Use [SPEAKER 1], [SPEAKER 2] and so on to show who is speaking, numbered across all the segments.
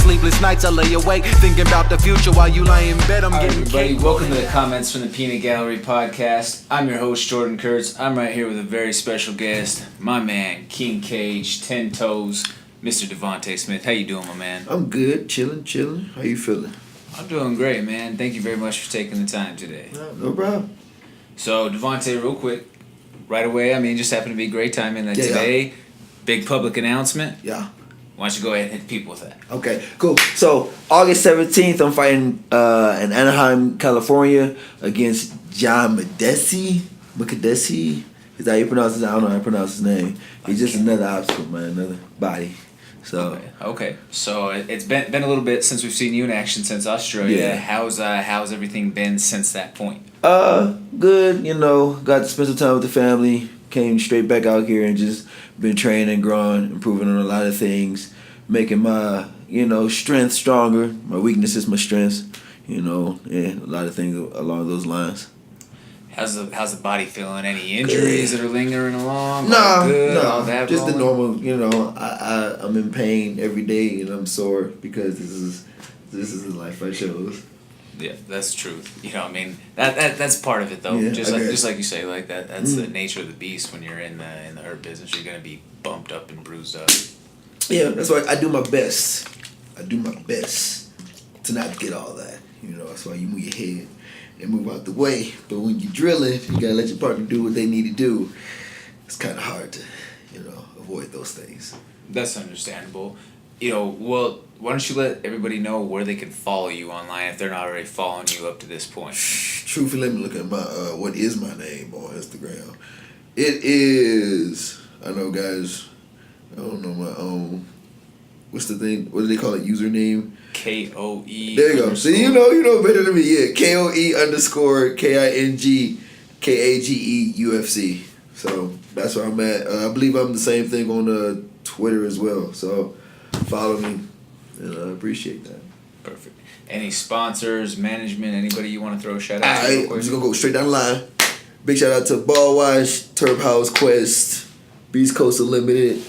[SPEAKER 1] sleepless nights I lay awake thinking about the future while you lie in bed. I'm getting
[SPEAKER 2] everybody, welcome to the Comments from the Peanut Gallery podcast. I'm your host, Jordan Kurtz. I'm right here with a very special guest, my man, King Kage, 10 Toes, Mr. Devonte Smith. How you doing, my man?
[SPEAKER 3] I'm good, chilling. How you feeling?
[SPEAKER 2] I'm doing great, man. Thank you very much for taking the time today.
[SPEAKER 3] No problem.
[SPEAKER 2] So, Devonte, real quick, right away, just happened to be great timing. Today, big public announcement.
[SPEAKER 3] Yeah.
[SPEAKER 2] Why don't you go ahead and hit people with that?
[SPEAKER 3] Okay, cool. So, August 17th, I'm fighting in Anaheim, California against John Makdessi. Makdessi? Is that how you pronounce his name? I don't know how to pronounce his name. He's just another obstacle, man, another body. So
[SPEAKER 2] Okay. So it's been a little bit since we've seen you in action since Australia.
[SPEAKER 3] Yeah.
[SPEAKER 2] How's everything been since that point?
[SPEAKER 3] Good. Got to spend some time with the family. Came straight back out here and just been training, growing, improving on a lot of things, making my strength stronger. My weaknesses, my strengths. And a lot of things along those lines.
[SPEAKER 2] How's the body feeling? Any injuries that are lingering along?
[SPEAKER 3] No. Just the normal. I'm in pain every day and I'm sore because this is the life I chose.
[SPEAKER 2] Yeah, that's true. That's part of it though.
[SPEAKER 3] Yeah,
[SPEAKER 2] just like you say, like that's the nature of the beast. When you're in the herb business, you're gonna be bumped up and bruised up.
[SPEAKER 3] Yeah, that's why I do my best. To not get all that. That's why you move your head and move out the way. But when you're drilling, you gotta let your partner do what they need to do. It's kind of hard to, avoid those things.
[SPEAKER 2] That's understandable. Well, why don't you let everybody know where they can follow you online if they're not already following you up to this point?
[SPEAKER 3] Truthfully, let me look at my what is my name on Instagram. It is. I know, guys. I don't know my own. What's the thing? What do they call it? Username.
[SPEAKER 2] KOE.
[SPEAKER 3] There you go. See, you know better than me. Yeah, KOE_KING KAGE UFC. So that's where I'm at. I believe I'm the same thing on Twitter as well. So follow me, and I appreciate that.
[SPEAKER 2] Perfect. Any sponsors, management, anybody you want to throw a shout out to?
[SPEAKER 3] I'm just gonna go straight down the line. Big shout out to Ball Wash, Turf House Quest, Beast Coast Unlimited,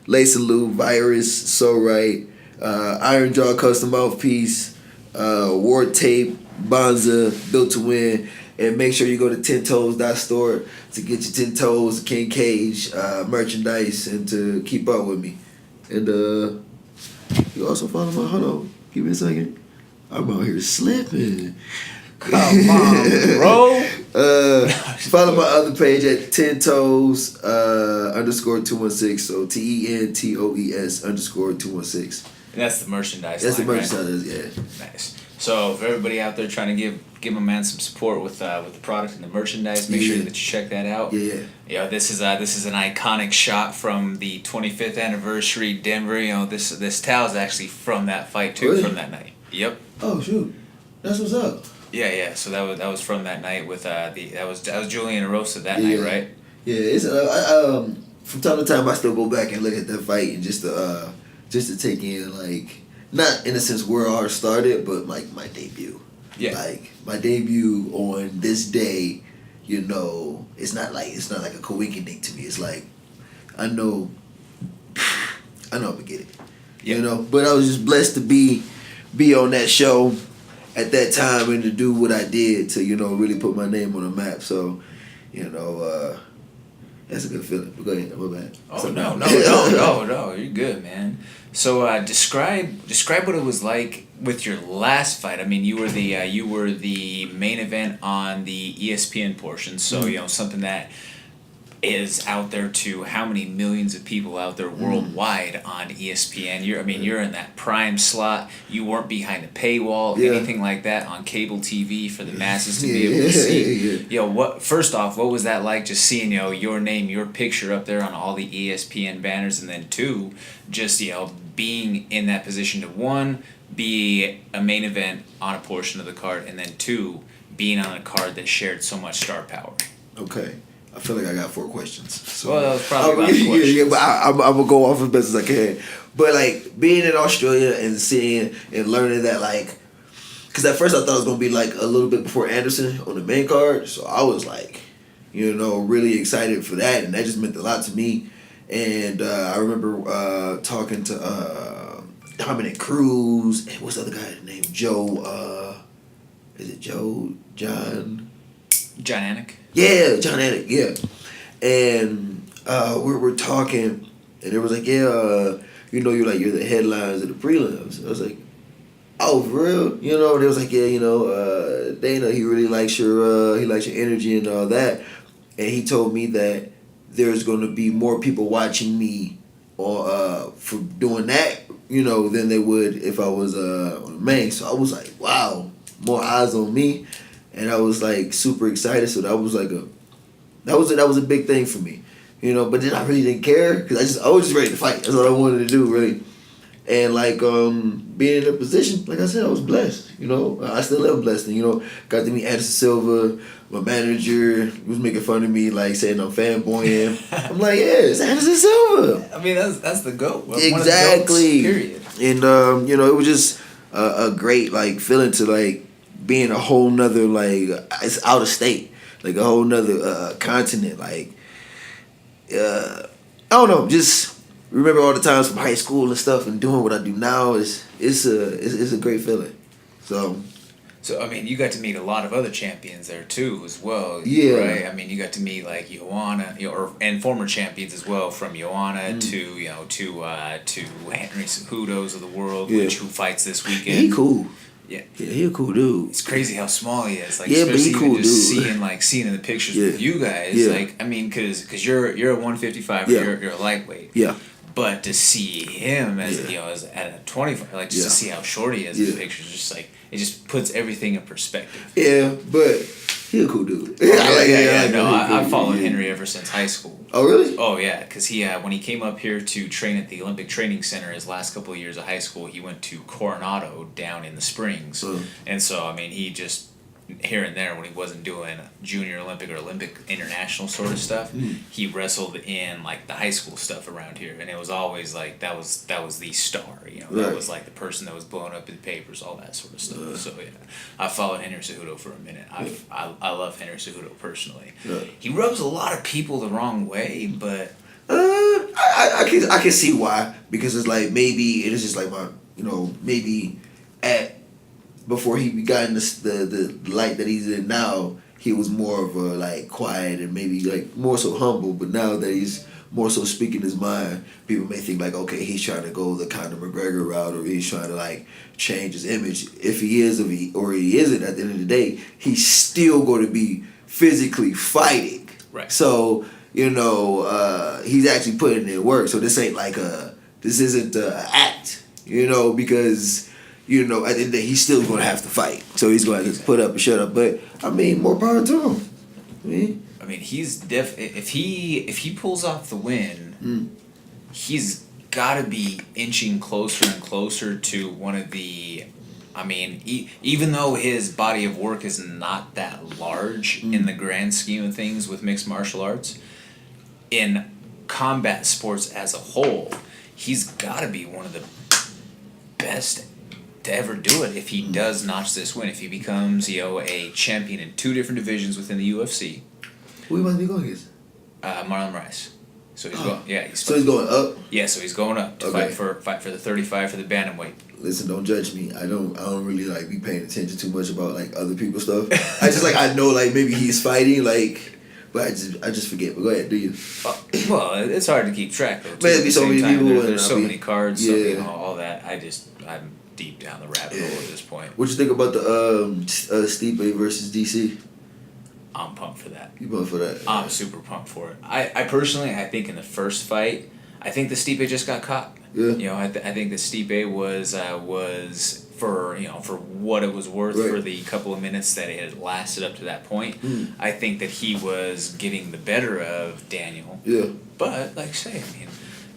[SPEAKER 3] Lace and Lou, Virus, So Right, Iron Jaw Custom Mouthpiece, Ward Tape, Bonza, Built to Win, and make sure you go to 10toes.store to get your 10 Toes, King Kage merchandise and to keep up with me. And you also follow my, hold on, give me a second. I'm out here slipping.
[SPEAKER 2] Come on, bro.
[SPEAKER 3] Follow my other page at 10toes _216. So TENTOES _216.
[SPEAKER 2] And that's the merchandise.
[SPEAKER 3] That's
[SPEAKER 2] line,
[SPEAKER 3] the merchandise, yeah.
[SPEAKER 2] Nice. So for everybody out there trying to give my man some support with the product and the merchandise, make sure that you check that out.
[SPEAKER 3] Yeah.
[SPEAKER 2] This is an iconic shot from the 25th anniversary Denver. This towel is actually from that fight too,
[SPEAKER 3] really?
[SPEAKER 2] From that night. Yep.
[SPEAKER 3] Oh shoot, that's what's up.
[SPEAKER 2] Yeah. So that was from that night with that was Julian Rosa that night, right?
[SPEAKER 3] Yeah, it's from time to time I still go back and look at that fight and just to take in, like, not in a sense where ours started, but like my debut.
[SPEAKER 2] Yeah.
[SPEAKER 3] Like my debut on this day, it's not like a coincidence to me. It's like I know I'm gonna get it.
[SPEAKER 2] Yeah.
[SPEAKER 3] But I was just blessed to be on that show at that time and to do what I did to, really put my name on the map. So, that's a good feeling. But go ahead, my bad.
[SPEAKER 2] Oh, no, you're good, man. So describe what it was like with your last fight. You were the main event on the ESPN portion. So something that is out there to how many millions of people out there worldwide on ESPN. You're in that prime slot. You weren't behind a paywall, anything like that on cable TV for the masses to be able to see. First off, what was that like, just seeing your name, your picture up there on all the ESPN banners, and then two, just being in that position to one, be a main event on a portion of the card, and then two, being on a card that shared so much star power.
[SPEAKER 3] Okay. I feel like I got 4 questions. So,
[SPEAKER 2] well, that was probably last questions.
[SPEAKER 3] Yeah, but I'm going to go off as best as I can. But, like, being in Australia and seeing and learning that, like, because at first I thought it was going to be, like, a little bit before Anderson on the main card. So I was, like, really excited for that. And that just meant a lot to me. And I remember talking to Dominic Cruz, and what's the other guy named Joe? Is it Joe? John
[SPEAKER 2] Anik?
[SPEAKER 3] Yeah, John Anik, yeah. And we're talking, and it was like, yeah, you're the headlines of the prelims. I was like, oh, for real? And it was like, yeah, Dana, he really likes your energy and all that. And he told me that there's going to be more people watching me for doing that, than they would if I was on the main. So I was like, wow, more eyes on me. And I was like super excited. So that was like that was a big thing for me, But then I really didn't care because I was just ready to fight. That's what I wanted to do, really. And like being in a position, like I said, I was blessed. I still am blessed. And got to meet Anderson Silva. My manager was making fun of me, like saying I'm fanboying. I'm like, yeah, it's Anderson Silva.
[SPEAKER 2] I mean, that's the GOAT.
[SPEAKER 3] Exactly.
[SPEAKER 2] Period.
[SPEAKER 3] And it was just a great like feeling to like be in a whole nother like it's out of state, like a whole nother continent. Like I don't know, just remember all the times from high school and stuff, and doing what I do now is it's a great feeling.
[SPEAKER 2] So, I mean, you got to meet a lot of other champions there, too, as well.
[SPEAKER 3] Yeah.
[SPEAKER 2] Right? I mean, you got to meet, like, Joanna, and former champions as well, from Joanna to Henry Cejudo's of the world, who fights this weekend.
[SPEAKER 3] Yeah, he cool.
[SPEAKER 2] Yeah.
[SPEAKER 3] Yeah, he a cool dude.
[SPEAKER 2] It's crazy how small he is. Like,
[SPEAKER 3] yeah, but he cool,
[SPEAKER 2] just
[SPEAKER 3] dude.
[SPEAKER 2] seeing in the pictures with you guys.
[SPEAKER 3] Yeah.
[SPEAKER 2] Like, I mean, because you're a 155, you're a lightweight.
[SPEAKER 3] Yeah.
[SPEAKER 2] But to see him as at a 25, like just to see how short he is in the pictures, just like it just puts everything in perspective.
[SPEAKER 3] Yeah, but he a cool dude.
[SPEAKER 2] I've followed Henry ever since high school.
[SPEAKER 3] Oh really?
[SPEAKER 2] Oh yeah, because he when he came up here to train at the Olympic Training Center his last couple of years of high school, he went to Coronado down in the Springs, and so I mean he just. Here and there, when he wasn't doing junior Olympic or Olympic international sort of stuff, he wrestled in like the high school stuff around here, and it was always like that was the star, that was like the person that was blowing up in papers, all that sort of stuff. So yeah, I followed Henry Cejudo for a minute. I love Henry Cejudo personally. He rubs a lot of people the wrong way, but
[SPEAKER 3] I can see why, because it's like maybe it is just like my maybe before he got in the light that he's in now, he was more of a like quiet and maybe like more so humble. But now that he's more so speaking his mind, people may think like, okay, he's trying to go the Conor McGregor route, or he's trying to like change his image. If he is, or he isn't, at the end of the day, he's still going to be physically fighting.
[SPEAKER 2] Right.
[SPEAKER 3] So he's actually putting in work. So this ain't like this isn't an act, because. At the end of the day, he's still going to have to fight. So he's going to have to put up and shut up. But, I mean, more power to him.
[SPEAKER 2] I mean, he's if he pulls off the win, he's got to be inching closer and closer to one of the... I mean, even though his body of work is not that large in the grand scheme of things with mixed martial arts, in combat sports as a whole, he's got to be one of the best to ever do it if he does notch this win. If he becomes, a champion in 2 different divisions within the UFC.
[SPEAKER 3] Who he must be going against?
[SPEAKER 2] Marlon Rice. So he's going. Yeah,
[SPEAKER 3] so he's going up.
[SPEAKER 2] Yeah, so he's going up to fight for the 35 for the bantamweight.
[SPEAKER 3] Listen, don't judge me. I don't really like be paying attention too much about like other people's stuff. I just I know like maybe he's fighting like, but I just forget. But go ahead, do you?
[SPEAKER 2] Well, it's hard to keep track though.
[SPEAKER 3] There's be so many people.
[SPEAKER 2] There's so many cards. Yeah. All that. I'm deep down the rabbit hole at this point.
[SPEAKER 3] What you think about the Stipe versus DC?
[SPEAKER 2] I'm pumped for that.
[SPEAKER 3] You pumped for that?
[SPEAKER 2] I'm super pumped for it. I personally, I think in the first fight, I think the Stipe just got caught.
[SPEAKER 3] Yeah.
[SPEAKER 2] I think the Stipe was for what it was worth for the couple of minutes that it had lasted up to that point. I think that he was getting the better of Daniel.
[SPEAKER 3] Yeah.
[SPEAKER 2] But like I say, I mean,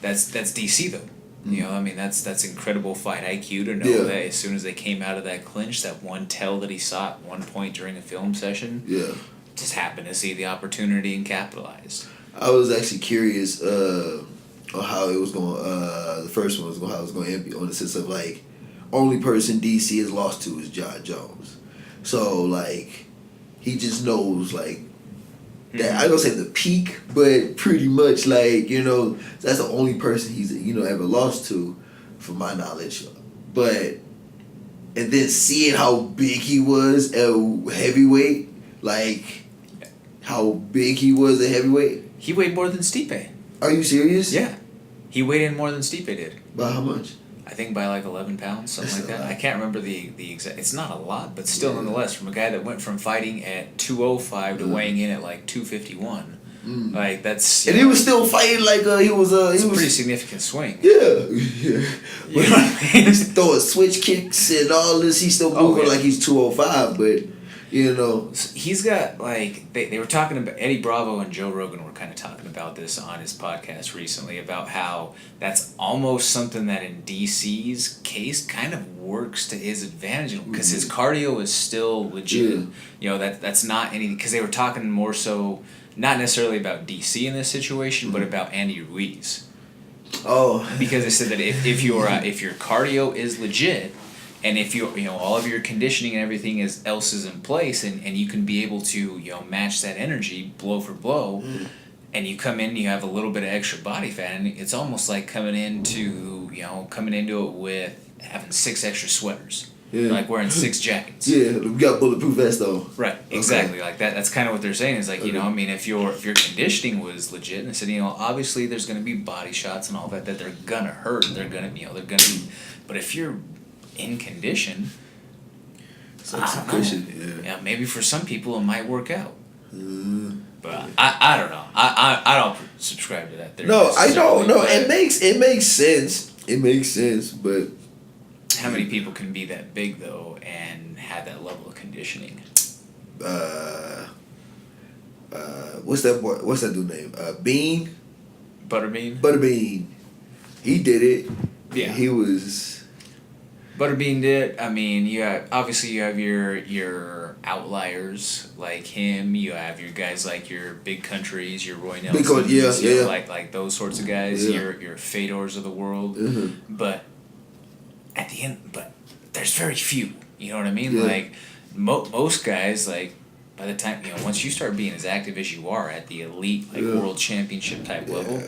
[SPEAKER 2] that's DC though. That's incredible fight IQ to know that as soon as they came out of that clinch, that one tell that he saw at one point during a film session, just happened to see the opportunity and capitalized.
[SPEAKER 3] I was actually curious on how it was going. The first one was how it was going to end, on the sense of like, only person DC has lost to is John Jones, so like, he just knows like. That, I don't say the peak, but pretty much like, that's the only person he's, ever lost to. from my knowledge. But and then seeing how big he was at heavyweight, like how big he was at heavyweight.
[SPEAKER 2] He weighed more than Stipe.
[SPEAKER 3] Are you serious?
[SPEAKER 2] Yeah. He weighed in more than Stipe did.
[SPEAKER 3] By how much?
[SPEAKER 2] I think by like 11 pounds, something
[SPEAKER 3] That's
[SPEAKER 2] like that.
[SPEAKER 3] a lot.
[SPEAKER 2] I can't remember the exact. It's not a lot, but still, nonetheless, from a guy that went from fighting at 205 to weighing in at like 251, like that's.
[SPEAKER 3] And he was still fighting like he was.
[SPEAKER 2] It's
[SPEAKER 3] He
[SPEAKER 2] a
[SPEAKER 3] was
[SPEAKER 2] pretty significant swing.
[SPEAKER 3] Yeah.
[SPEAKER 2] You know what I mean?
[SPEAKER 3] He's throwing switch kicks and all this. He's still moving
[SPEAKER 2] yeah.
[SPEAKER 3] like he's 205, but you know.
[SPEAKER 2] He's got like they were talking about Eddie Bravo and Joe Rogan were kind of talking about this on his podcast recently about how that's almost something that in DC's case kind of works to his advantage because his cardio is still legit.
[SPEAKER 3] Yeah.
[SPEAKER 2] You know that's not anything because they were talking more so not necessarily about DC in this situation but about Andy Ruiz.
[SPEAKER 3] Oh.
[SPEAKER 2] Because they said that if your cardio is legit. And if all of your conditioning and everything else is in place, and you can be able to match that energy blow for blow, and you come in, you have a little bit of extra body fat, and it's almost like coming into it with having 6 extra sweaters, like wearing 6 jackets.
[SPEAKER 3] Yeah, we got bulletproof vest though.
[SPEAKER 2] Right, exactly, like that. That's kind of what they're saying. Is like I mean, if your conditioning was legit, and they said obviously there's going to be body shots and all that they're gonna hurt, they're gonna but if you're in condition, yeah, maybe for some people it might work out. But I don't know. I don't subscribe to that theory.
[SPEAKER 3] No, I don't. No, it makes sense. It makes sense, but
[SPEAKER 2] how many people can be that big though and have that level of conditioning?
[SPEAKER 3] What's that boy? What's that dude name? Bean.
[SPEAKER 2] Butterbean.
[SPEAKER 3] He did it.
[SPEAKER 2] Yeah.
[SPEAKER 3] He was.
[SPEAKER 2] Butterbean did. I mean, you have your outliers like him. You have your guys like your Big Countries, your Roy Nelsons, like those sorts of guys. Your Fedors of the world. But at the end, there's very few. You know what I mean?
[SPEAKER 3] Yeah.
[SPEAKER 2] Like most guys, like by the time once you start being as active as you are at the elite world championship type level,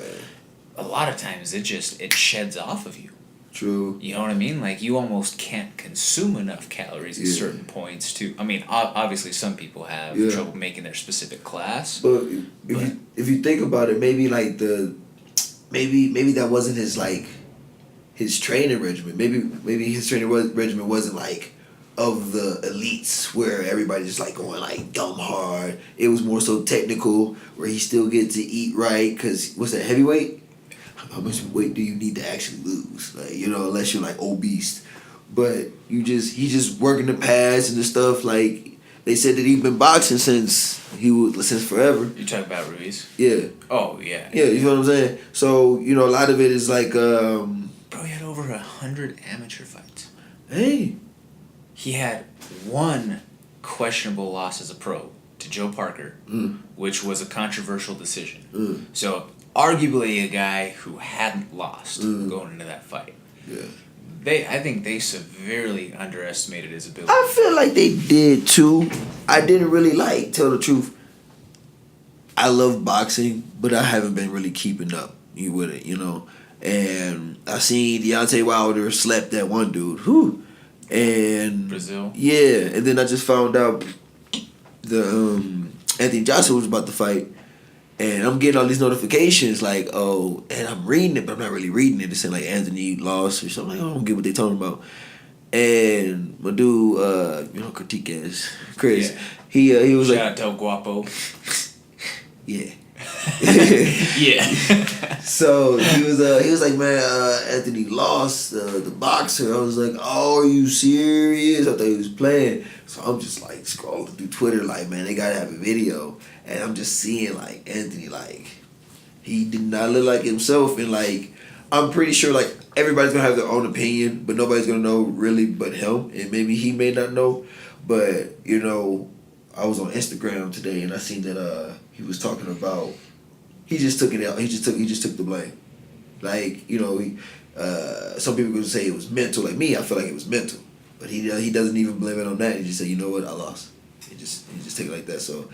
[SPEAKER 2] a lot of times it sheds off of you.
[SPEAKER 3] True.
[SPEAKER 2] You know what I mean? Like, you almost can't consume enough calories at certain points to... I mean, obviously some people have trouble making their specific class.
[SPEAKER 3] But if you think about it, maybe like maybe that wasn't his training regimen. Maybe his training regimen wasn't like of the elites where everybody's just like going like dumb hard. It was more so technical where he still gets to eat right because what's that, heavyweight? How much weight do you need to actually lose? Like, unless you're like obese. But he's just working the pads and the stuff. Like they said that he's been boxing since forever.
[SPEAKER 2] You talk about Ruiz?
[SPEAKER 3] Yeah.
[SPEAKER 2] Oh yeah.
[SPEAKER 3] Yeah, you know what I'm saying? So, a lot of it is like
[SPEAKER 2] Bro, he had over 100 amateur fights.
[SPEAKER 3] Hey.
[SPEAKER 2] He had one questionable loss as a pro to Joe Parker, which was a controversial decision. So arguably a guy who hadn't lost going into that fight.
[SPEAKER 3] Yeah.
[SPEAKER 2] I think they severely underestimated his ability.
[SPEAKER 3] I feel like they did too. I didn't really tell the truth. I love boxing, but I haven't been really keeping up with it, And I seen Deontay Wilder slap that one dude. Whew. And
[SPEAKER 2] Brazil?
[SPEAKER 3] Yeah. And then I just found out the Anthony Joshua was about to fight. And I'm getting all these notifications like, oh, and I'm reading it, but I'm not really reading it. It's saying like Anthony lost or something. Like, I don't get what they're talking about. And my dude, critique ass Chris, he was
[SPEAKER 2] Shout
[SPEAKER 3] like,
[SPEAKER 2] out Del Guapo.
[SPEAKER 3] yeah.
[SPEAKER 2] Yeah.
[SPEAKER 3] So he was like, man, Anthony lost the boxer. I was like, oh, are you serious? I thought he was playing. So I'm just like scrolling through Twitter, like, man, they gotta have a video. And I'm just seeing like Anthony, like he did not look like himself, and like I'm pretty sure like everybody's gonna have their own opinion, but nobody's gonna know really but him, and maybe he may not know. But I was on Instagram today and I seen that he was talking about he just took it out. He just took the blame. Like some people would say it was mental. Like me, I feel like it was mental, but he doesn't even blame it on that. He just said, you know what, I lost. He just take it like that. So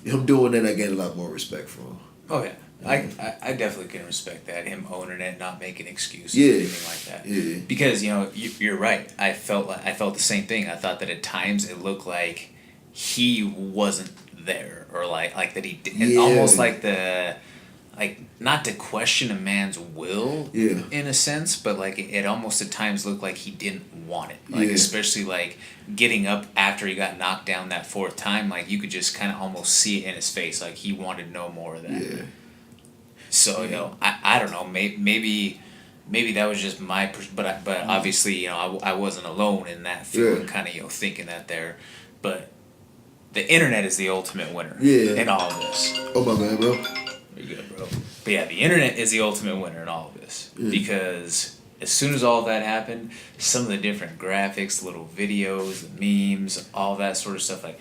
[SPEAKER 3] him doing that, I gained a lot more respect for him.
[SPEAKER 2] Oh yeah. I definitely can respect that, him owning it, not making excuses
[SPEAKER 3] Yeah.
[SPEAKER 2] or anything like that.
[SPEAKER 3] Yeah.
[SPEAKER 2] Because you're right. I felt the same thing. I thought that at times it looked like he wasn't there, or like that he did,
[SPEAKER 3] Yeah.
[SPEAKER 2] almost like not to question a man's will,
[SPEAKER 3] Yeah.
[SPEAKER 2] in a sense, but like it almost at times looked like he didn't want it. Like
[SPEAKER 3] Yeah.
[SPEAKER 2] especially like getting up after he got knocked down that fourth time, like you could just kind of almost see it in his face, like he wanted no more of that.
[SPEAKER 3] Yeah.
[SPEAKER 2] So I don't know, maybe that was just my but obviously I wasn't alone in that feeling, kind of thinking that there, but the internet is the ultimate winner. In all of this.
[SPEAKER 3] Oh my bad, bro.
[SPEAKER 2] You're good, bro. But yeah, the internet is the ultimate winner in all of this, because as soon as all that happened, some of the different graphics, little videos, the memes, all that sort of stuff, like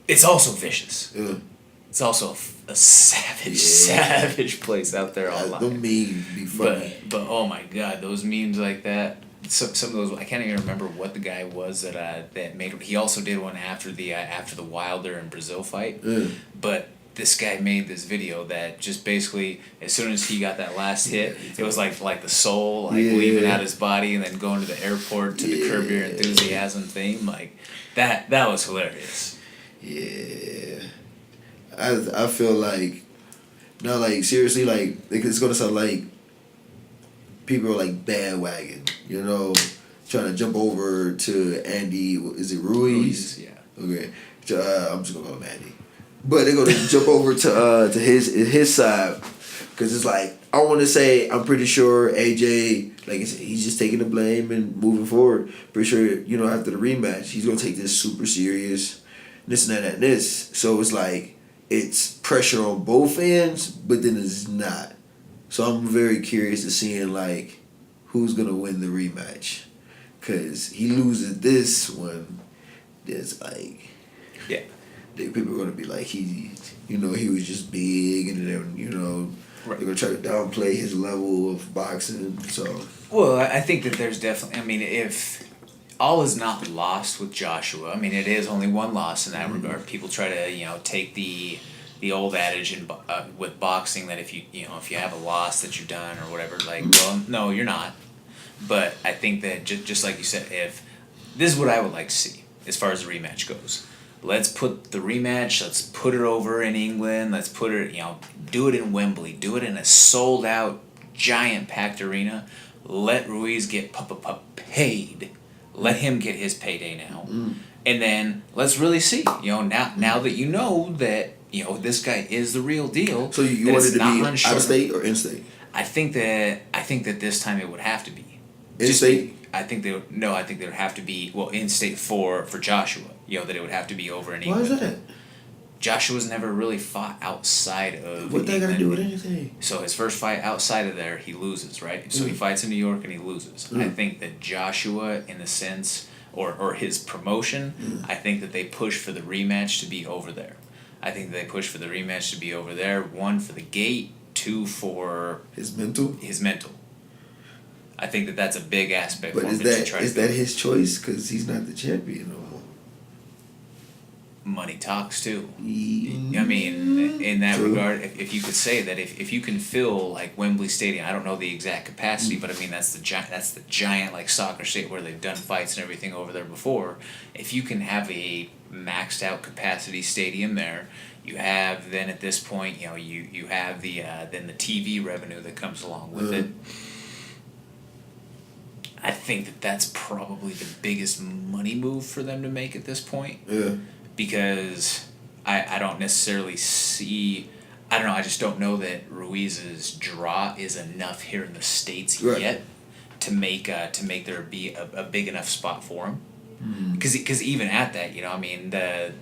[SPEAKER 2] it's also vicious.
[SPEAKER 3] Yeah.
[SPEAKER 2] It's also a savage place out there online.
[SPEAKER 3] The memes be funny.
[SPEAKER 2] But oh my god, those memes like that. Some of those, I can't even remember what the guy was that made. He also did one after the Wilder and Brazil fight. But this guy made this video that just basically, as soon as he got that last hit, it was like the soul leaving out his body and then going to the airport to the Curb Your Enthusiasm theme. Like that was hilarious.
[SPEAKER 3] Yeah. I feel like, no, like seriously, like it's gonna sound like people are like bandwagon, trying to jump over to Andy. Is it Ruiz?
[SPEAKER 2] Yeah.
[SPEAKER 3] Okay. I'm just gonna call him Andy. But they're gonna jump over to his side, because it's like, I want to say, I'm pretty sure AJ, like he's just taking the blame and moving forward. Pretty sure after the rematch he's gonna take this super serious, this and that and this. So it's like it's pressure on both ends, but then it's not. So I'm very curious to seeing like who's gonna win the rematch, cause he loses this one. There's like, people are gonna be like he was just big, and then they're gonna try to downplay his level of boxing. So
[SPEAKER 2] I think that there's definitely. I mean, if all is not lost with Joshua, I mean, it is only one loss in that regard. People try to take the old adage with boxing that if you have a loss that you've done or whatever, like, well, no, you're not. But I think that just like you said, if this is what I would like to see as far as the rematch goes. Let's put the rematch. Let's put it over in England. Let's put it, do it in Wembley. Do it in a sold out, giant packed arena. Let Ruiz get paid. Let him get his payday now, and then let's really see. Now that that this guy is the real deal.
[SPEAKER 3] So you want it to be out of state or in state?
[SPEAKER 2] I think that this time it would have to be
[SPEAKER 3] in state.
[SPEAKER 2] I think they would have to be in state for Joshua. That it would have to be over in England.
[SPEAKER 3] Why is that?
[SPEAKER 2] Joshua's never really fought outside of
[SPEAKER 3] What they got to
[SPEAKER 2] England.
[SPEAKER 3] do with anything?
[SPEAKER 2] So his first fight outside of there, he loses, right? So he fights in New York and he loses. I think that Joshua, in the sense, or his promotion, I think that they push for the rematch to be over there. I think they push for the rematch to be over there. 1, for the gate. 2, for
[SPEAKER 3] his mental.
[SPEAKER 2] I think that that's a big aspect.
[SPEAKER 3] But
[SPEAKER 2] for
[SPEAKER 3] is
[SPEAKER 2] him to try to
[SPEAKER 3] that his choice? Because he's not the champion no more.
[SPEAKER 2] Money talks too. I mean, in that regard, if you could say that if you can fill like Wembley Stadium, I don't know the exact capacity, but I mean that's the giant like soccer stadium where they've done fights and everything over there before. If you can have a maxed out capacity stadium there, you have then at this point you have the then the TV revenue that comes along with it. I think that that's probably the biggest money move for them to make at this point.
[SPEAKER 3] Yeah.
[SPEAKER 2] Because I don't necessarily see, I don't know, I just don't know that Ruiz's draw is enough here in the States yet to make there be a big enough spot for him. Because even at that, I mean, the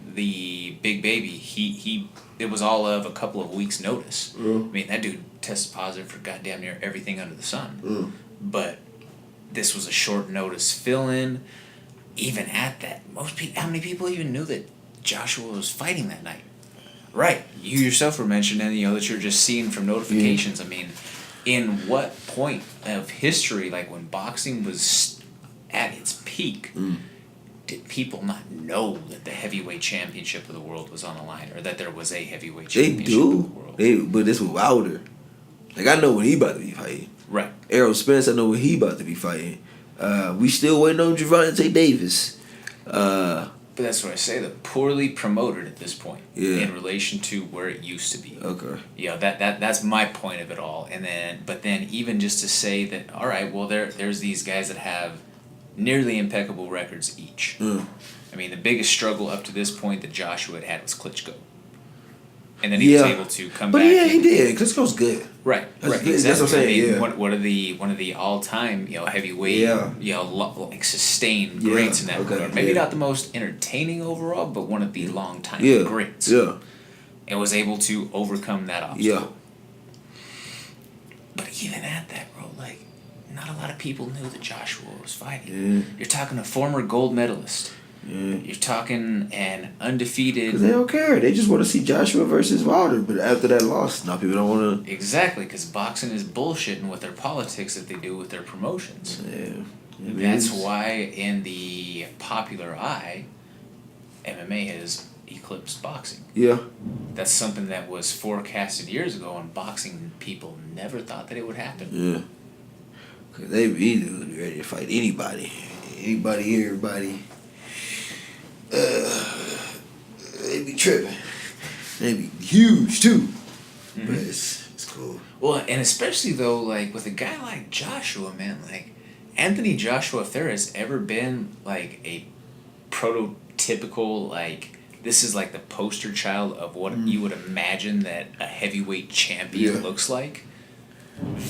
[SPEAKER 2] big baby, he it was all of a couple of weeks' notice. I mean, that dude tested positive for goddamn near everything under the sun. But this was a short notice fill-in. Even at that, how many people even knew that Joshua was fighting that night? Right. You yourself were mentioning, that you're just seeing from notifications. I mean, in what point of history, like when boxing was at its peak, did people not know that the heavyweight championship of the world was on the line, or that there was a heavyweight
[SPEAKER 3] They
[SPEAKER 2] championship of the world?
[SPEAKER 3] But this was Wilder. Like, I know when he about to be fighting.
[SPEAKER 2] Right.
[SPEAKER 3] Errol Spence, I know when he about to be fighting. We still waiting on Gervonta Davis.
[SPEAKER 2] But that's what I say. They're poorly promoted at this point in relation to where it used to be.
[SPEAKER 3] Okay.
[SPEAKER 2] You know, that's my point of it all. And then even just to say that, all right, well there's these guys that have nearly impeccable records each. I mean, the biggest struggle up to this point that Joshua had was Klitschko. And then he was able to come back.
[SPEAKER 3] But yeah, he did. Klitschko's good.
[SPEAKER 2] Right.
[SPEAKER 3] Exactly. That's what I'm saying. One
[SPEAKER 2] of the all time heavyweight like sustained greats in that regard. Maybe not the most entertaining overall, but one of the long time greats.
[SPEAKER 3] Yeah.
[SPEAKER 2] And was able to overcome that obstacle.
[SPEAKER 3] Yeah.
[SPEAKER 2] But even at that, bro, like, not a lot of people knew that Joshua was fighting.
[SPEAKER 3] Yeah.
[SPEAKER 2] You're talking a former gold medalist. Yeah. You're talking an undefeated...
[SPEAKER 3] Because they don't care. They just want to see Joshua versus Wilder. But after that loss, now people don't want to...
[SPEAKER 2] Exactly, because boxing is bullshitting with their politics that they do with their promotions.
[SPEAKER 3] Yeah.
[SPEAKER 2] That's why, in the popular eye, MMA has eclipsed boxing.
[SPEAKER 3] Yeah.
[SPEAKER 2] That's something that was forecasted years ago, and boxing people never thought that it would happen.
[SPEAKER 3] Yeah. Because they be ready to fight anybody. Anybody, everybody. They be tripping. They be huge too. Mm-hmm. But it's cool.
[SPEAKER 2] Well, and especially though, like with a guy like Joshua, man, like Anthony Joshua, if there has ever been like a prototypical, like this is like the poster child of what you would imagine that a heavyweight champion looks like,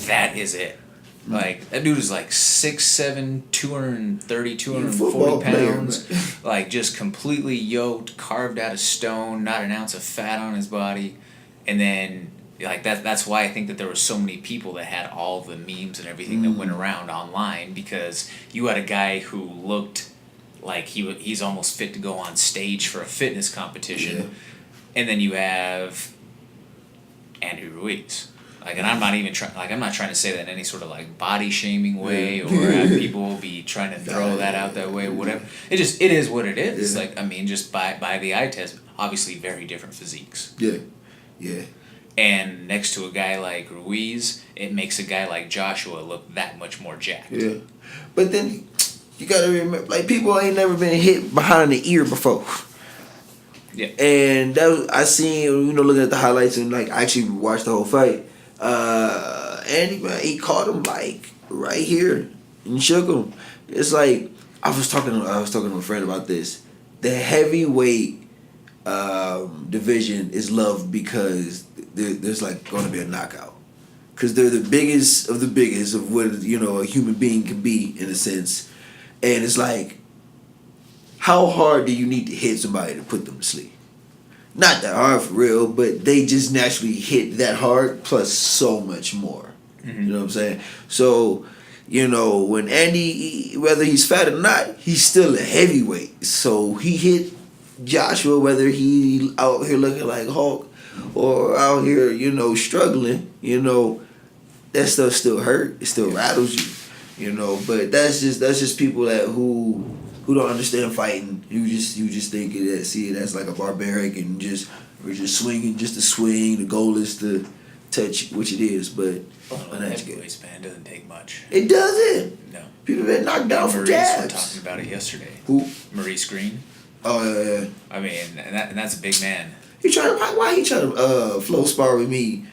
[SPEAKER 2] that is it. Like, that dude is like 6'7", 230, 240 pounds.
[SPEAKER 3] Player,
[SPEAKER 2] like, just completely yoked, carved out of stone, not an ounce of fat on his body. And then, like, that's why I think that there were so many people that had all the memes and everything that went around online, because you had a guy who looked like he's almost fit to go on stage for a fitness competition. Yeah. And then you have Andy Ruiz. Like, and I'm not even I'm not trying to say that in any sort of like body shaming way or have people be trying to throw that out that way or whatever. It is what it is. Yeah. Like, I mean, just by the eye test, obviously very different physiques.
[SPEAKER 3] Yeah. Yeah.
[SPEAKER 2] And next to a guy like Ruiz, it makes a guy like Joshua look that much more jacked.
[SPEAKER 3] Yeah. But then you gotta remember, like, people ain't never been hit behind the ear before.
[SPEAKER 2] Yeah.
[SPEAKER 3] And I seen, looking at the highlights and like I actually watched the whole fight. And he caught him like right here and shook him. It's like I was talking to a friend about this. The heavyweight division is loved because there's like going to be a knockout, because they're the biggest of what a human being can be in a sense, and it's like, how hard do you need to hit somebody to put them to sleep? Not that hard for real, but they just naturally hit that hard plus so much more. Mm-hmm. You know what I'm saying? So, when Andy, whether he's fat or not, he's still a heavyweight. So he hit Joshua, whether he out here looking like Hulk or out here, struggling, that stuff still hurt. It still rattles you, But that's just people that who don't understand fighting. You just think see it as like a barbaric and we're just swinging just to swing. The goal is to touch, which it is, but
[SPEAKER 2] heavyweight man doesn't take much.
[SPEAKER 3] It doesn't.
[SPEAKER 2] No.
[SPEAKER 3] People have been knocked down from jabs.
[SPEAKER 2] We're talking about it yesterday.
[SPEAKER 3] Who?
[SPEAKER 2] Maurice Green.
[SPEAKER 3] Oh yeah.
[SPEAKER 2] I mean, and that's a big man.
[SPEAKER 3] Why he trying to flow spar with me?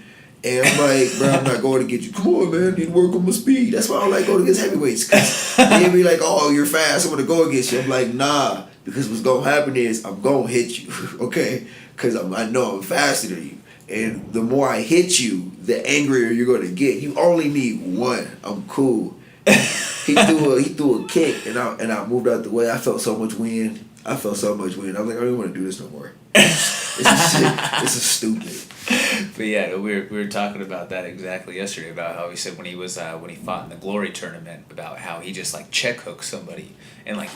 [SPEAKER 3] And I'm like, bro, I'm not going to get you. Come on, man, I need to work on my speed. That's why I don't like going against heavyweights. Because they be like, oh, you're fast, I'm going to go against you. I'm like, nah, because what's going to happen is I'm going to hit you, okay? Because I know I'm faster than you. And the more I hit you, the angrier you're going to get. You only need one. I'm cool. He threw a kick, and I moved out the way. I felt so much wind. I was like, I don't even want to do this no more. This is stupid.
[SPEAKER 2] But yeah, we were talking about that exactly yesterday, about how he said when he fought in the Glory tournament, about how he just like check hooked somebody and like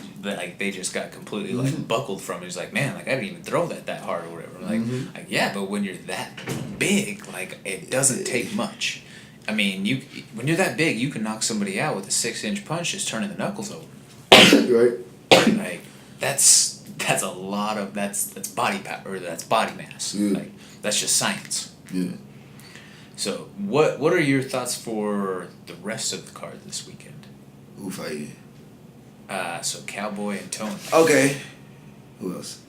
[SPEAKER 2] they just got completely like buckled from it. He's like, man, like I didn't even throw that hard or whatever. I'm like yeah, but when you're that big, like it doesn't take much. I mean, when you're that big, you can knock somebody out with a 6-inch punch, just turning the knuckles over.
[SPEAKER 3] Right.
[SPEAKER 2] Like, that's a lot of that's body power, or that's body mass.
[SPEAKER 3] Yeah.
[SPEAKER 2] Like that's just science.
[SPEAKER 3] Yeah.
[SPEAKER 2] So what are your thoughts for the rest of the card this weekend?
[SPEAKER 3] Who fighting?
[SPEAKER 2] So Cowboy and Tony.
[SPEAKER 3] Okay. Who else?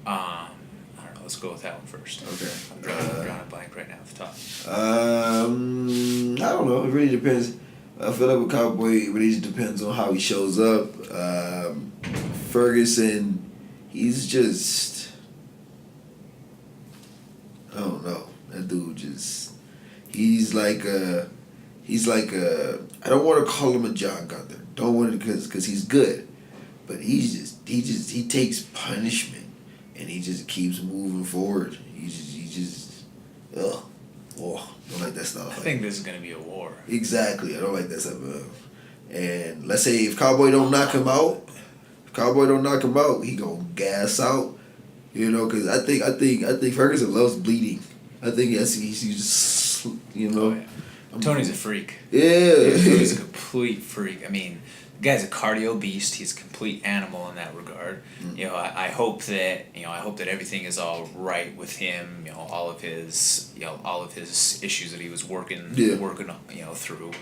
[SPEAKER 2] I don't know. Let's go with that one first.
[SPEAKER 3] Okay.
[SPEAKER 2] I'm drawing a blank right now at the top.
[SPEAKER 3] I don't know. It really depends. I feel like with Cowboy, it really just depends on how he shows up. Ferguson, he's just, I don't know. That dude just, he's like a, I don't want to call him a John Gunther. Don't want to, because he's good. But he takes punishment and he just keeps moving forward. He just, don't like that stuff.
[SPEAKER 2] I think this is gonna be a war.
[SPEAKER 3] Exactly, I don't like that stuff. And let's say if Cowboy don't knock him out, he gonna gas out. You know, because I think Ferguson loves bleeding. I think he's just, you know.
[SPEAKER 2] Oh, yeah. Tony's a freak.
[SPEAKER 3] Yeah.
[SPEAKER 2] He's a complete freak. I mean, the guy's a cardio beast. He's a complete animal in that regard.
[SPEAKER 3] Mm.
[SPEAKER 2] You know, I hope that everything is all right with him. You know, all of his issues that he was working on, through.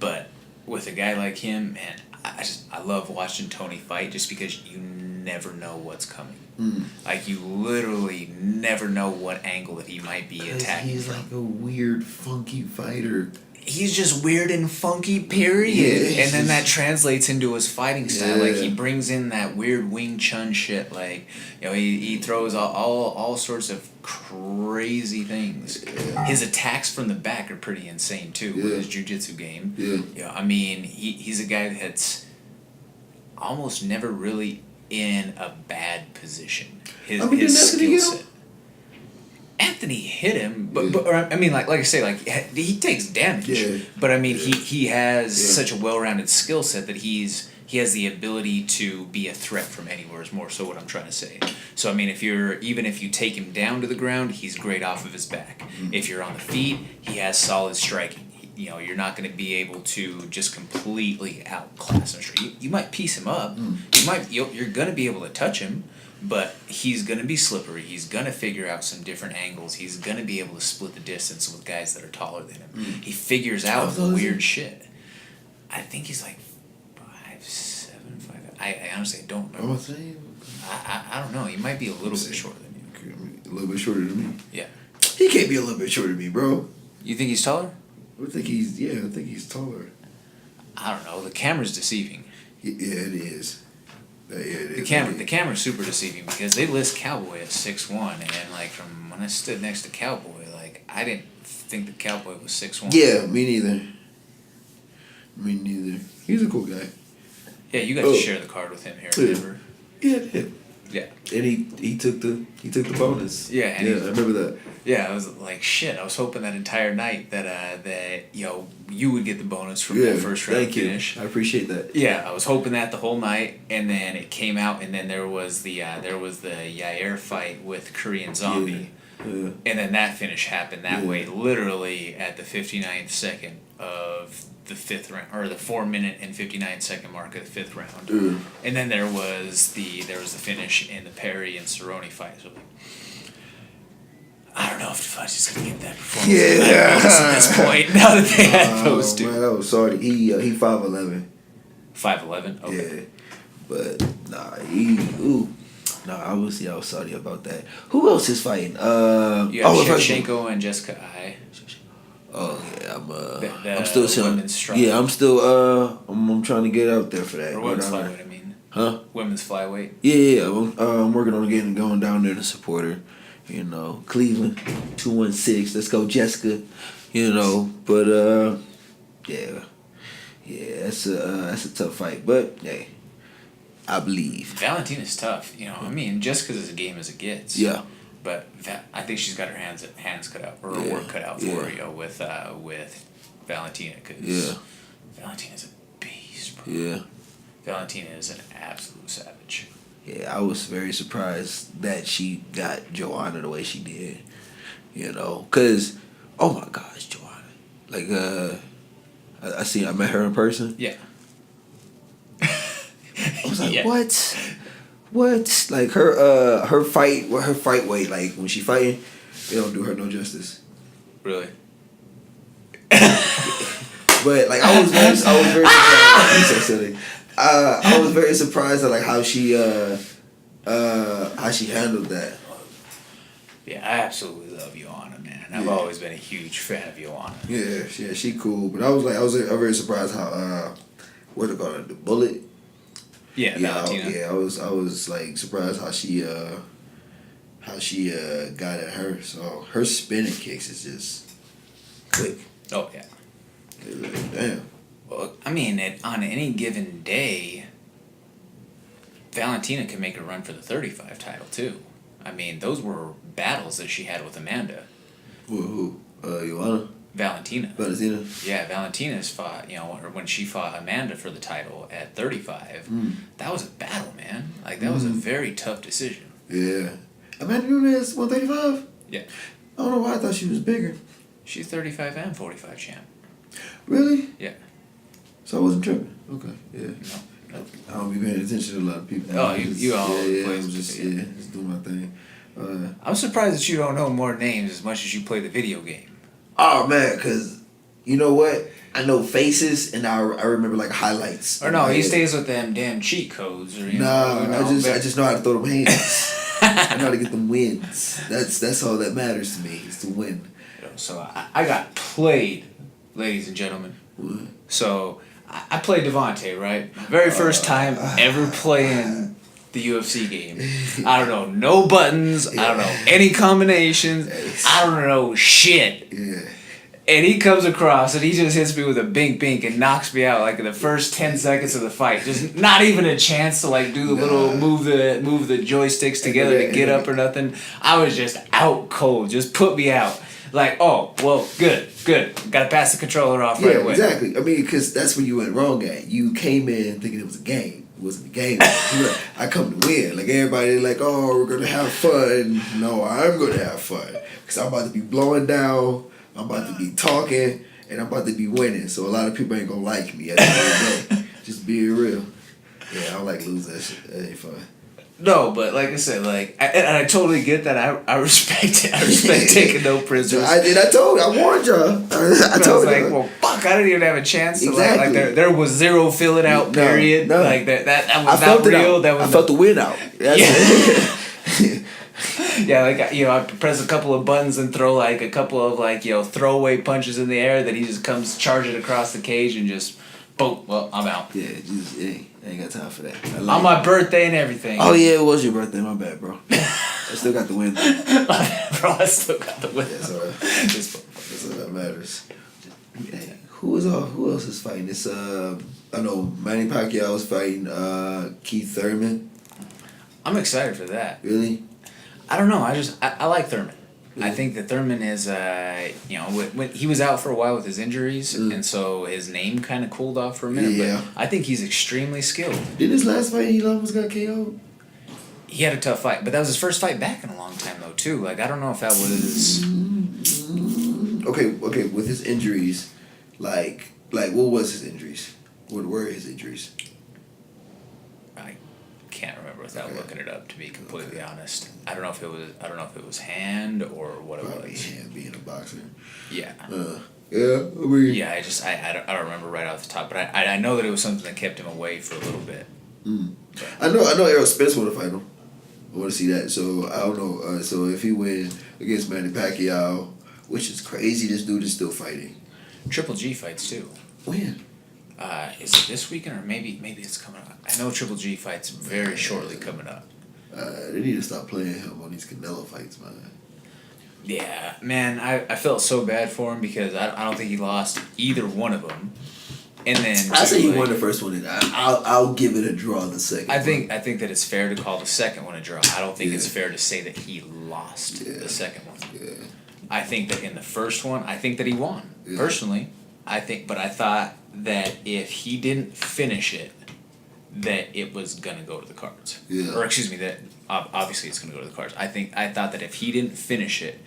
[SPEAKER 2] But with a guy like him, man, I love watching Tony fight just because you never know what's coming.
[SPEAKER 3] Mm.
[SPEAKER 2] Like you literally never know what angle that he might be attacking.
[SPEAKER 3] He's like a weird, funky fighter.
[SPEAKER 2] He's just weird and funky, period.
[SPEAKER 3] Yeah,
[SPEAKER 2] and then that translates into his fighting style.
[SPEAKER 3] Yeah.
[SPEAKER 2] Like he brings in that weird Wing Chun shit. Like, he throws all sorts of crazy things.
[SPEAKER 3] Yeah.
[SPEAKER 2] His attacks from the back are pretty insane too with his jiu-jitsu game.
[SPEAKER 3] Yeah.
[SPEAKER 2] I mean, he's a guy that's almost never really in a bad position. His skill set. Anthony hit him, but I mean, like I say, like he takes damage.
[SPEAKER 3] Yeah.
[SPEAKER 2] But I mean, he has such a well-rounded skill set that he has the ability to be a threat from anywhere. Is more so what I'm trying to say. So I mean, if you take him down to the ground, he's great off of his back. Mm-hmm. If you're on the feet, he has solid striking. You're not going to be able to just completely outclass him. You might piece him up. You're going to be able to touch him. But he's going to be slippery. He's going to figure out some different angles. He's going to be able to split the distance with guys that are taller than him. Mm. He figures out the weird shit. I think he's like 5'7", 5'8". I honestly don't remember. I don't know. He might be a little bit shorter than you.
[SPEAKER 3] A little bit shorter than me?
[SPEAKER 2] Yeah.
[SPEAKER 3] He can't be a little bit shorter than me, bro.
[SPEAKER 2] You think he's taller?
[SPEAKER 3] I think he's taller.
[SPEAKER 2] I don't know. The camera's deceiving.
[SPEAKER 3] Yeah, it is.
[SPEAKER 2] The camera's super deceiving because they list Cowboy at 6'1", and like from when I stood next to Cowboy, like I didn't think the Cowboy was 6'1".
[SPEAKER 3] Yeah, me neither. He's a cool guy.
[SPEAKER 2] Yeah, you got to share the card with him here in Denver.
[SPEAKER 3] Yeah.
[SPEAKER 2] Yeah.
[SPEAKER 3] And he took the bonus.
[SPEAKER 2] Yeah, and
[SPEAKER 3] I remember that.
[SPEAKER 2] Yeah, I was like, shit. I was hoping that entire night that you would get the bonus from that first round finish.
[SPEAKER 3] I appreciate that.
[SPEAKER 2] Yeah, I was hoping that the whole night, and then it came out, and then there was the Yair fight with Korean Zombie, and then that finish happened that way, literally at the 59th second of the fifth round, or the 4-minute and 59-second mark of the fifth round, and then there was the finish in the Perry and Cerrone fight. So I don't know if Fudge gonna get that performance at this point. Now that they had those two.
[SPEAKER 3] Man, oh, sorry. He 5'11".
[SPEAKER 2] 5'11". Okay.
[SPEAKER 3] Yeah, but I was sorry about that. Who else is fighting?
[SPEAKER 2] You have Shevchenko and Jessica Ai.
[SPEAKER 3] Oh yeah, I'm still I'm trying to get out there for that.
[SPEAKER 2] Or women's flyweight, I mean.
[SPEAKER 3] Huh?
[SPEAKER 2] Women's flyweight.
[SPEAKER 3] Yeah. I'm working on going down there to support her. Cleveland 216. Let's go, Jessica. But yeah, that's a tough fight. But hey, I believe
[SPEAKER 2] Valentina's tough. I mean, Jessica's as a game as it gets.
[SPEAKER 3] Yeah.
[SPEAKER 2] But I think she's got her hands cut out, or her work cut out for her, with Valentina, because Valentina's a beast, bro.
[SPEAKER 3] Yeah.
[SPEAKER 2] Valentina is an absolute savage.
[SPEAKER 3] Yeah, I was very surprised that she got Joanna the way she did. Because, oh my gosh, Joanna. Like, I met her in person.
[SPEAKER 2] Yeah.
[SPEAKER 3] I was like, what? What? Like her fight weight, like when she fighting, they don't do her no justice.
[SPEAKER 2] Really?
[SPEAKER 3] But like I was very surprised. He's so silly. I was very surprised at like how she handled that.
[SPEAKER 2] Yeah, I absolutely love Joanna, man. I've always been a huge fan of Joanna.
[SPEAKER 3] Yeah, she cool. But I was very surprised how what they call it, the bullet.
[SPEAKER 2] Yeah, Valentina.
[SPEAKER 3] I was like surprised how she got at her. So her spinning kicks is just quick.
[SPEAKER 2] Oh yeah.
[SPEAKER 3] Damn.
[SPEAKER 2] Well, I mean, on any given day, Valentina can make a run for the 35 title too. I mean, those were battles that she had with Amanda.
[SPEAKER 3] Who? Joanna?
[SPEAKER 2] Valentina.
[SPEAKER 3] Valentina?
[SPEAKER 2] Yeah, Valentina's fought, or when she fought Amanda for the title at 35, that was a battle, man. Like, that was a very tough decision.
[SPEAKER 3] Yeah. Amanda Nunes, 135?
[SPEAKER 2] Yeah.
[SPEAKER 3] I don't know why I thought she was bigger.
[SPEAKER 2] She's 35 and 45 champ.
[SPEAKER 3] Really?
[SPEAKER 2] Yeah.
[SPEAKER 3] So I wasn't tripping. Okay, yeah.
[SPEAKER 2] No.
[SPEAKER 3] I don't be paying attention to a lot of people.
[SPEAKER 2] Oh, you all over the place.
[SPEAKER 3] I'm just doing my thing.
[SPEAKER 2] I'm surprised that you don't know more names as much as you play the video game.
[SPEAKER 3] Oh man, because you know what? I know faces and I remember like highlights.
[SPEAKER 2] Or no, he stays with them damn cheat codes. Or
[SPEAKER 3] I just know how to throw them hands. I know how to get them wins. That's all that matters to me is to win.
[SPEAKER 2] So I got played, ladies and gentlemen.
[SPEAKER 3] What?
[SPEAKER 2] So I played Devonte, right? Very first time ever playing the UFC game. I don't know no buttons. I don't know any combinations. I don't know shit.
[SPEAKER 3] Yeah.
[SPEAKER 2] And he comes across and he just hits me with a bink and knocks me out like in the first 10 seconds of the fight. Just not even a chance to like do the little move the joysticks together to get up or nothing. I was just out cold. Just put me out. Like, oh, well, good. Gotta pass the controller off right away.
[SPEAKER 3] Exactly. I mean, because that's where you went wrong at. You came in thinking it was a game. It wasn't a game. You were like, I come to win. Like, everybody like, oh, we're going to have fun. No, I'm going to have fun. Because I'm about to be blowing down. I'm about to be talking. And I'm about to be winning. So a lot of people ain't going to like me at the end of the day. Just being real. Yeah, I don't like losing that shit. That ain't fun.
[SPEAKER 2] No, but like I said, I totally get that. I respect it. I respect taking no prisoners.
[SPEAKER 3] I warned y'all. I told
[SPEAKER 2] you. I was like,
[SPEAKER 3] you.
[SPEAKER 2] well, fuck, I didn't even have a chance to
[SPEAKER 3] Exactly.
[SPEAKER 2] like there was zero fill it out period.
[SPEAKER 3] No.
[SPEAKER 2] Like that was not real. That was
[SPEAKER 3] I felt the win out.
[SPEAKER 2] Yeah, like I press a couple of buttons and throw like a couple of like throwaway punches in the air. Then he just comes charging across the cage and just boom. Well, I'm out.
[SPEAKER 3] Yeah, I ain't got time for that.
[SPEAKER 2] On my birthday and everything.
[SPEAKER 3] Oh yeah, it was your birthday. My bad, bro. I still got the win.
[SPEAKER 2] Bro, I still got the win.
[SPEAKER 3] That's all right. That's all that matters. Hey, who else is fighting? It's I know Manny Pacquiao is fighting Keith Thurman.
[SPEAKER 2] I'm excited for that.
[SPEAKER 3] Really?
[SPEAKER 2] I don't know. I like Thurman. I think that Thurman is, when he was out for a while with his injuries, and so his name kind of cooled off for a minute.
[SPEAKER 3] Yeah.
[SPEAKER 2] But I think he's extremely skilled.
[SPEAKER 3] Did his last fight he almost got KO'd?
[SPEAKER 2] He had a tough fight, but that was his first fight back in a long time though too. Like I don't know if that was.
[SPEAKER 3] Okay. With his injuries, like what was his injuries? What were his injuries?
[SPEAKER 2] I can't remember without looking it up. To be completely honest, I don't know if it was hand or what
[SPEAKER 3] Probably
[SPEAKER 2] it was.
[SPEAKER 3] hand being a boxer.
[SPEAKER 2] Yeah.
[SPEAKER 3] Yeah. I mean.
[SPEAKER 2] Yeah, I don't remember right off the top, but I know that it was something that kept him away for a little bit.
[SPEAKER 3] I know Errol Spence want to fight him. I want to see that. So I don't know. So if he wins against Manny Pacquiao, which is crazy, this dude is still fighting.
[SPEAKER 2] Triple G fights too.
[SPEAKER 3] When?
[SPEAKER 2] Is it this weekend or maybe it's coming up? I know Triple G fights very shortly coming up.
[SPEAKER 3] They need to stop playing him on these Canelo fights, man.
[SPEAKER 2] Yeah, man, I felt so bad for him because I don't think he lost either one of them. And then
[SPEAKER 3] I say he won the first one, and I'll give it a draw the second.
[SPEAKER 2] I think that it's fair to call the second one a draw. I don't think it's fair to say that he lost the second one.
[SPEAKER 3] Yeah.
[SPEAKER 2] I think that in the first one, I think that he won. Personally, I thought that if he didn't finish it, that it was gonna go to the cards.
[SPEAKER 3] Yeah.
[SPEAKER 2] Or excuse me, that obviously it's gonna go to the cards. I thought that if he didn't finish it,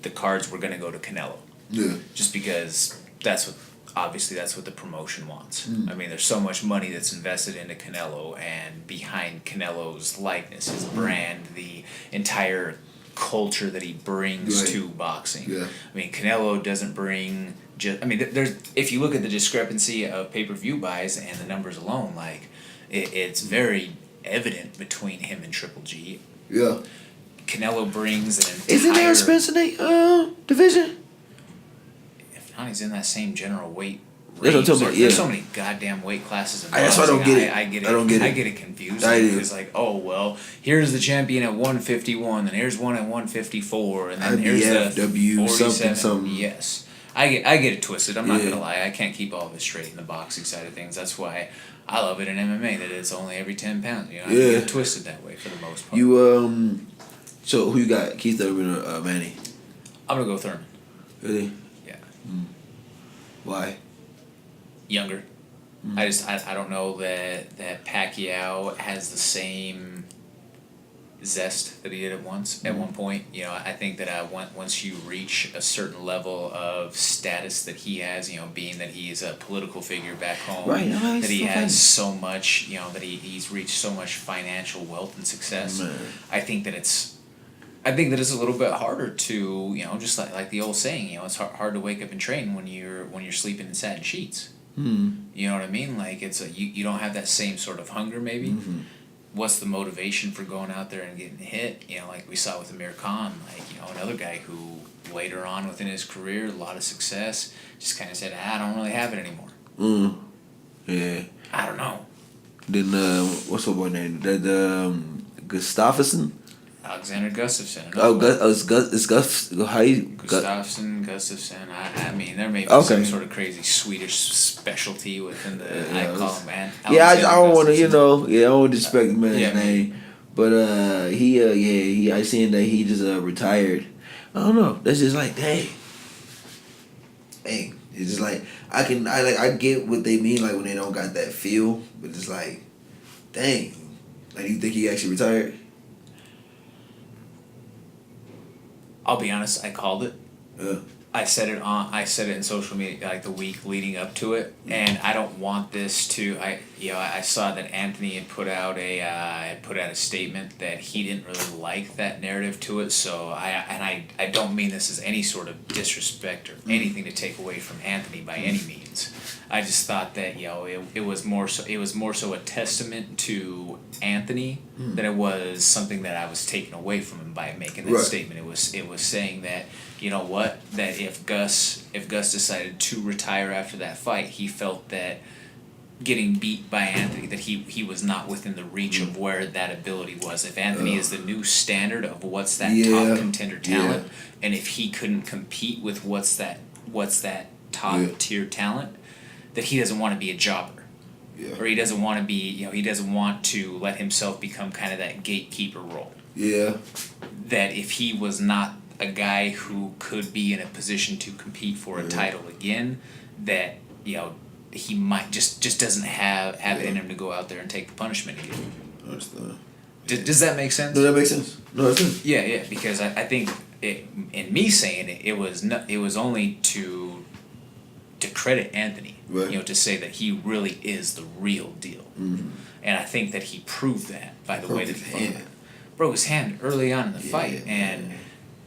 [SPEAKER 2] the cards were gonna go to Canelo.
[SPEAKER 3] Yeah.
[SPEAKER 2] Just because that's what obviously that's what the promotion wants. I mean, there's so much money that's invested into Canelo, and behind Canelo's likeness, his brand, the entire culture that he brings to boxing.
[SPEAKER 3] Yeah.
[SPEAKER 2] I mean, Canelo doesn't bring just. I mean, there's if you look at the discrepancy of pay-per-view buys and the numbers alone, like it's very evident between him and Triple G.
[SPEAKER 3] Yeah.
[SPEAKER 2] Canelo brings an entire.
[SPEAKER 3] Isn't there a Spence in the division?
[SPEAKER 2] If not, he's in that same general weight.
[SPEAKER 3] That's what I'm talking about, yeah.
[SPEAKER 2] There's so many goddamn weight classes in boxing.
[SPEAKER 3] That's why I don't get it.
[SPEAKER 2] I get it.
[SPEAKER 3] I don't get it.
[SPEAKER 2] I get it confused.
[SPEAKER 3] I do.
[SPEAKER 2] It's like, oh well, here's the champion at 151, and here's one at 154, and then here's the
[SPEAKER 3] IBFW,
[SPEAKER 2] 47.
[SPEAKER 3] something.
[SPEAKER 2] Yes, I get it twisted. I'm not
[SPEAKER 3] Yeah.
[SPEAKER 2] gonna lie. I can't keep all of it straight in the boxing side of things. That's why I love it in MMA that it's only every 10 pounds. You know, I
[SPEAKER 3] Yeah.
[SPEAKER 2] get it twisted that way for the most part.
[SPEAKER 3] You so who you got? Keith Thurman or Manny?
[SPEAKER 2] I'm gonna go Thurman.
[SPEAKER 3] Really?
[SPEAKER 2] Yeah.
[SPEAKER 3] Why?
[SPEAKER 2] Younger. I don't know that Pacquiao has the same zest that he did at one point. You know, I think that once you reach a certain level of status that he has, you know, being that he is a political figure back home,
[SPEAKER 3] Right,
[SPEAKER 2] that he
[SPEAKER 3] so
[SPEAKER 2] has so much, you know, that he's reached so much financial wealth and success.
[SPEAKER 3] Man.
[SPEAKER 2] I think that it's a little bit harder to, you know, just like the old saying, you know, it's hard to wake up and train when you're sleeping in satin sheets. You know what I mean? Like it's you don't have that same sort of hunger maybe. What's the motivation for going out there and getting hit? You know, like we saw with Amir Khan, like, you know, another guy who later on within his career, a lot of success, just kind of said, I don't really have it anymore.
[SPEAKER 3] Yeah.
[SPEAKER 2] I don't know.
[SPEAKER 3] Then what's the boy name? Gustafsson.
[SPEAKER 2] Alexander Gustafsson.
[SPEAKER 3] It's Gus. How you?
[SPEAKER 2] Gustafsson. I mean, there may be some sort of crazy Swedish specialty within the. I call him man.
[SPEAKER 3] Yeah, I
[SPEAKER 2] Alexander
[SPEAKER 3] don't want to,
[SPEAKER 2] Gustafsson.
[SPEAKER 3] I don't disrespect the man's
[SPEAKER 2] Yeah,
[SPEAKER 3] name, but I seen that he just retired. I don't know. That's just like, dang. It's just like I get what they mean, like when they don't got that feel, but it's like, dang. Like, do you think he actually retired?
[SPEAKER 2] I'll be honest, I called it.
[SPEAKER 3] Yeah.
[SPEAKER 2] I said it in social media like the week leading up to it, and I don't want this to. I saw that Anthony had put out a statement that he didn't really like that narrative to it. So I don't mean this as any sort of disrespect or anything to take away from Anthony by any means. I just thought that it was more so a testament to Anthony than it was something that I was taking away from him by making that statement. It was saying that, you know what, that if Gus decided to retire after that fight, he felt that getting beat by Anthony, that he was not within the reach of where that ability was. If Anthony is the new standard of what's that top contender talent, and if he couldn't compete with what's that top tier talent, that he doesn't want to be a jobber. Yeah. Or he doesn't want to be, he doesn't want to let himself become kind of that gatekeeper role. Yeah. That if he was not a guy who could be in a position to compete for a title again, that, he might just doesn't have it in him to go out there and take the punishment again. I understand. Does that make sense?
[SPEAKER 3] No, that makes sense. No, that's good.
[SPEAKER 2] Yeah, because I think in me saying it was only to credit Anthony, to say that he really is the real deal. Mm-hmm. And I think that he proved that by the way that he fought. Broke his hand early on in the fight, and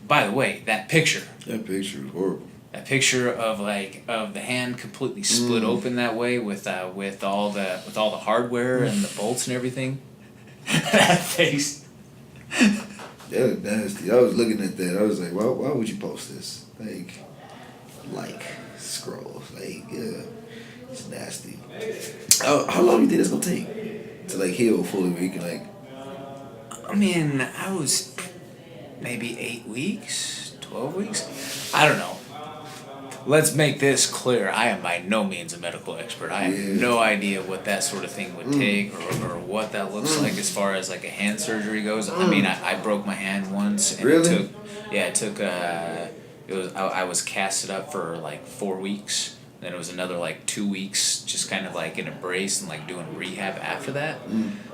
[SPEAKER 2] by the way, that picture
[SPEAKER 3] is horrible.
[SPEAKER 2] That picture of the hand completely split open that way with all the hardware and the bolts and everything. That face.
[SPEAKER 3] That was nasty. I was looking at that. I was like, why would you post this? Scrolls. It's nasty. How long do you think it's gonna take to heal fully where you can
[SPEAKER 2] I mean, I was maybe 8 weeks, 12 weeks. I don't know. Let's make this clear. I am by no means a medical expert. I have no idea what that sort of thing would take or what that looks like as far as a hand surgery goes. I mean, I broke my hand once. And
[SPEAKER 3] really?
[SPEAKER 2] I was casted up for 4 weeks. then it was another like 2 weeks just kind of like in a brace and like doing rehab after that.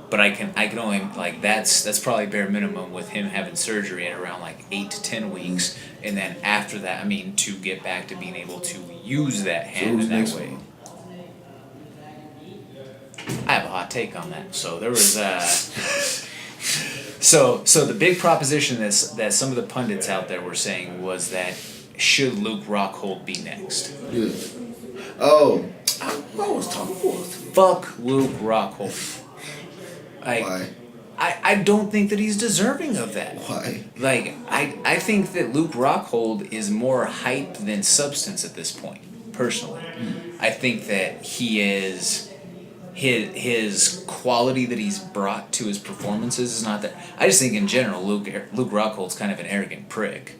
[SPEAKER 2] But I can only like that's probably bare minimum with him having surgery at around like 8 to 10 weeks, and then after that, I mean, to get back to being able to use that hand in that way. I have a hot take on that. So there was so the big proposition that some of the pundits out there were saying was that should Luke Rockhold be next?
[SPEAKER 3] Yeah. Oh, I was talking about.
[SPEAKER 2] Fuck Luke Rockhold. Like,
[SPEAKER 3] Why?
[SPEAKER 2] I don't think that he's deserving of that.
[SPEAKER 3] Why?
[SPEAKER 2] Like, I think that Luke Rockhold is more hype than substance at this point, personally. I think that he is... His quality that he's brought to his performances is not that... I just think in general, Luke Rockhold's kind of an arrogant prick.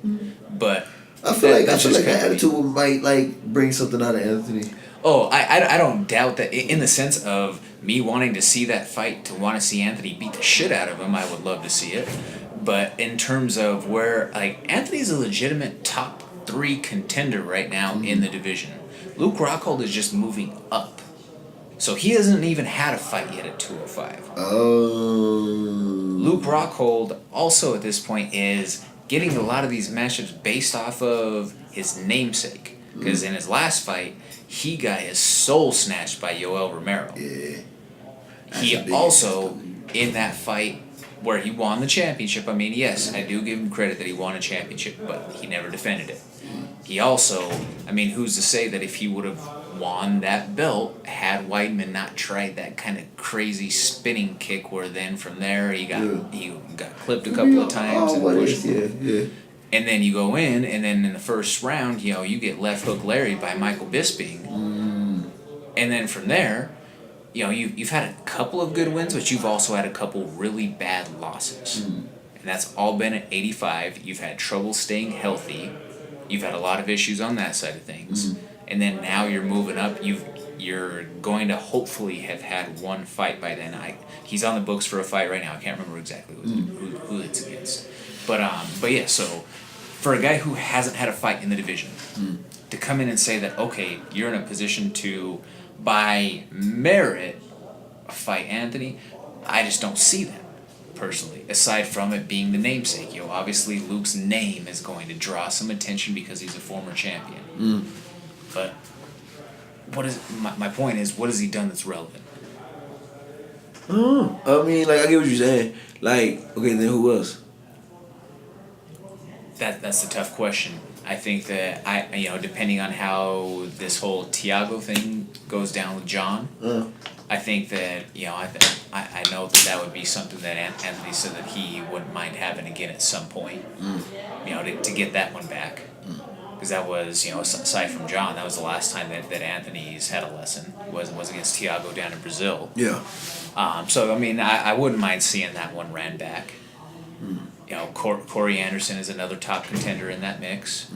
[SPEAKER 2] But...
[SPEAKER 3] I feel like an attitude might like bring something out of Anthony.
[SPEAKER 2] Oh, I don't doubt that in the sense of me wanting to see that fight, to want to see Anthony beat the shit out of him, I would love to see it. But in terms of where, like, Anthony's a legitimate top 3 contender right now in the division. Luke Rockhold is just moving up. So he hasn't even had a fight yet at 205.
[SPEAKER 3] Oh.
[SPEAKER 2] Luke Rockhold also at this point is getting a lot of these matchups based off of his namesake. Because in his last fight, he got his soul snatched by Yoel Romero.
[SPEAKER 3] Yeah.
[SPEAKER 2] He also, in that fight where he won the championship, I mean, yes, I do give him credit that he won a championship, but he never defended it. He also, I mean, who's to say that if he would have won that belt, had Weidman not tried that kind of crazy spinning kick where then from there he got clipped a couple of times and pushed.
[SPEAKER 3] Yeah.
[SPEAKER 2] And then you go in, and then in the first round, you get left hook Larry by Michael Bisping. And then from there, you've had a couple of good wins, but you've also had a couple really bad losses. And that's all been at 85. You've had trouble staying healthy. You've had a lot of issues on that side of things. And then now you're moving up. You're going to hopefully have had one fight by then. He's on the books for a fight right now. I can't remember exactly who it's against. But yeah, so for a guy who hasn't had a fight in the division, to come in and say that, okay, you're in a position to, by merit, fight Anthony, I just don't see that, personally, aside from it being the namesake. Obviously Luke's name is going to draw some attention because he's a former champion. But my point is, what has he done that's relevant?
[SPEAKER 3] I mean, like, I get what you're saying. Like, okay, then who else?
[SPEAKER 2] That's a tough question. I think that depending on how this whole Tiago thing goes down with John, I think that I know that would be something that Anthony said that he wouldn't mind having again at some point. To get that one back, because that was aside from John, that was the last time that Anthony's had a lesson was against Tiago down in Brazil. Yeah. So I mean, I wouldn't mind seeing that one ran back. Corey Anderson is another top contender in that mix.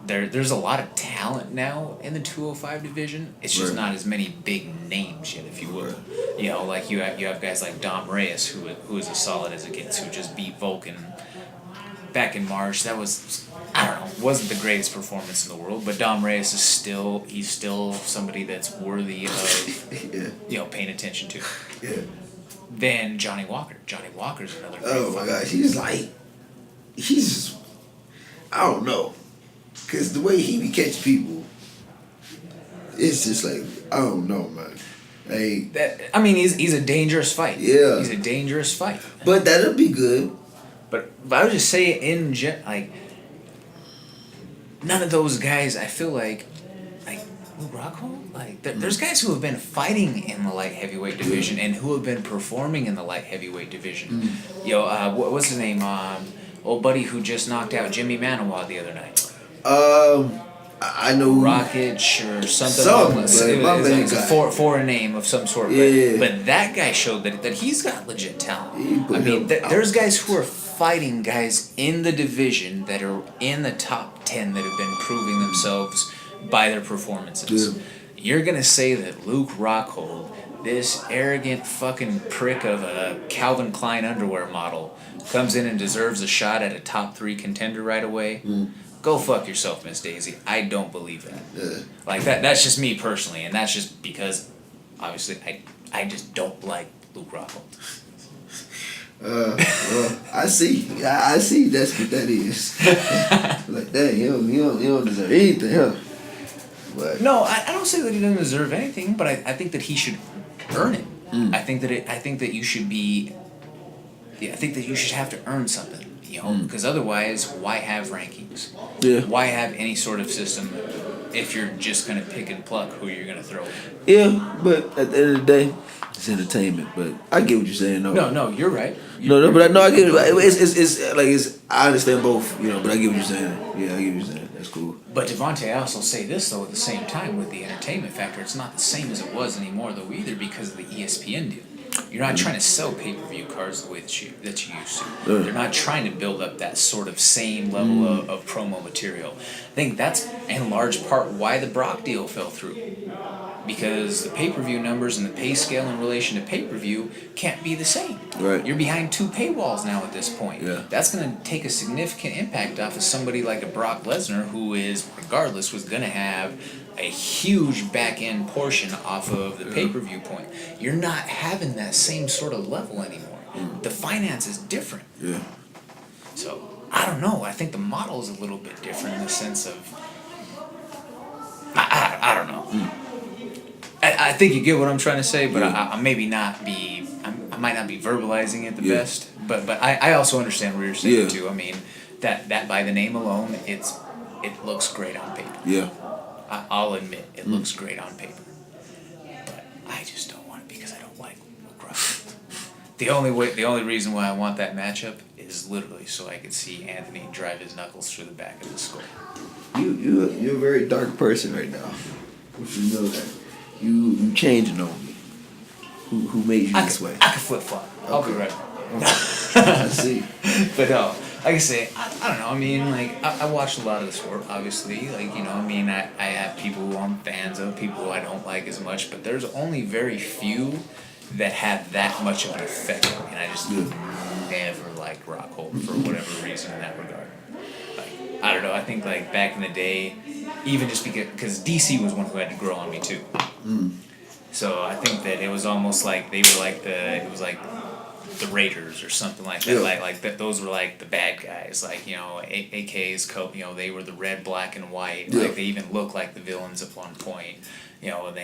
[SPEAKER 2] There's a lot of talent now in the 205 division. It's just not as many big names yet, if you will. Like you have guys like Dom Reyes, who is as solid as it gets, who just beat Vulcan back in March. That was, I don't know, wasn't the greatest performance in the world, but Dom Reyes is still somebody that's worthy of paying attention to. Yeah. Then Johnny Walker. Johnny Walker's another great
[SPEAKER 3] Oh my gosh, he's I don't know, because the way he be catching people, it's just like, I don't know, man.
[SPEAKER 2] He's a dangerous fight.
[SPEAKER 3] Yeah,
[SPEAKER 2] he's a dangerous fight.
[SPEAKER 3] But that'll be good.
[SPEAKER 2] But I would just say none of those guys, I feel like Rockhold, there's guys who have been fighting in the light heavyweight division and who have been performing in the light heavyweight division. What's his name? Old buddy who just knocked out Jimmy Manawa the other night.
[SPEAKER 3] I know
[SPEAKER 2] Rockage or something. It's a foreign name of some sort.
[SPEAKER 3] Yeah.
[SPEAKER 2] But that guy showed that he's got legit talent. There's guys who are fighting guys in the division that are in the top 10 that have been proving themselves by their performances. Yeah. You're going to say that Luke Rockhold, this arrogant fucking prick of a Calvin Klein underwear model, comes in and deserves a shot at a top 3 contender right away? Go fuck yourself, Miss Daisy. I don't believe that.
[SPEAKER 3] Yeah.
[SPEAKER 2] Like that's just me personally, and that's just because, obviously, I just don't like Luke Rockhold.
[SPEAKER 3] Well, I see. I see. That's what that is. Like, dang, you don't deserve anything, huh? But
[SPEAKER 2] No, I don't say that he doesn't deserve anything, but I think that he should earn it. I think that you should be. Yeah, I think that you should have to earn something. You know, because otherwise, why have rankings?
[SPEAKER 3] Yeah.
[SPEAKER 2] Why have any sort of system if you're just gonna pick and pluck who you're gonna throw in?
[SPEAKER 3] yeah, but at the end of the day, it's entertainment. But I get what you're saying, though.
[SPEAKER 2] No, you're right.
[SPEAKER 3] No, but I get it. It's I understand both, you know. But I get what you're saying. Yeah, I get what you're saying. That's cool.
[SPEAKER 2] But Devonte, I also say this though at the same time with the entertainment factor, it's not the same as it was anymore though either because of the ESPN deal. You're not trying to sell pay-per-view cards the way that you used to. They're not trying to build up that sort of same level of promo material. I think that's in large part why the Brock deal fell through. Because the pay-per-view numbers and the pay scale in relation to pay-per-view can't be the same.
[SPEAKER 3] Right.
[SPEAKER 2] You're behind 2 paywalls now at this point.
[SPEAKER 3] Yeah.
[SPEAKER 2] That's going to take a significant impact off of somebody like a Brock Lesnar who is, regardless, was going to have a huge back-end portion off of the pay-per-view point. You're not having that same sort of level anymore. The finance is different.
[SPEAKER 3] Yeah.
[SPEAKER 2] So, I don't know. I think the model is a little bit different in the sense of... I don't know. I think you get what I'm trying to say, but I maybe not be... I might not be verbalizing it the best, but I also understand what you're saying too. I mean, that by the name alone, it looks great on paper.
[SPEAKER 3] Yeah.
[SPEAKER 2] I'll admit, it looks great on paper. But I just don't want it because I don't like Luke Rockhold. The only reason why I want that matchup is literally so I could see Anthony drive his knuckles through the back of the skull.
[SPEAKER 3] You're a very dark person right now. You know that. You changing on me. Who made you this way?
[SPEAKER 2] I can flip flop. I'll be right.
[SPEAKER 3] I see.
[SPEAKER 2] But no, like I say, I don't know. I mean, like I watch a lot of the sport, obviously. Like, you know, I mean, I have people who I'm fans of, people who I don't like as much, but there's only very few that have that much of an effect on me. And I just never liked Rockhold for whatever reason in that regard. Like, I don't know. I think like back in the day, even just because DC was one who had to grow on me too. So I think that it was almost like they were like it was like the Raiders or something like that.
[SPEAKER 3] Yeah.
[SPEAKER 2] Like that. Those were like the bad guys. Like, you know, AK's you know, they were the red, black, and white.
[SPEAKER 3] Yeah.
[SPEAKER 2] Like they even looked like the villains at one point. You know, and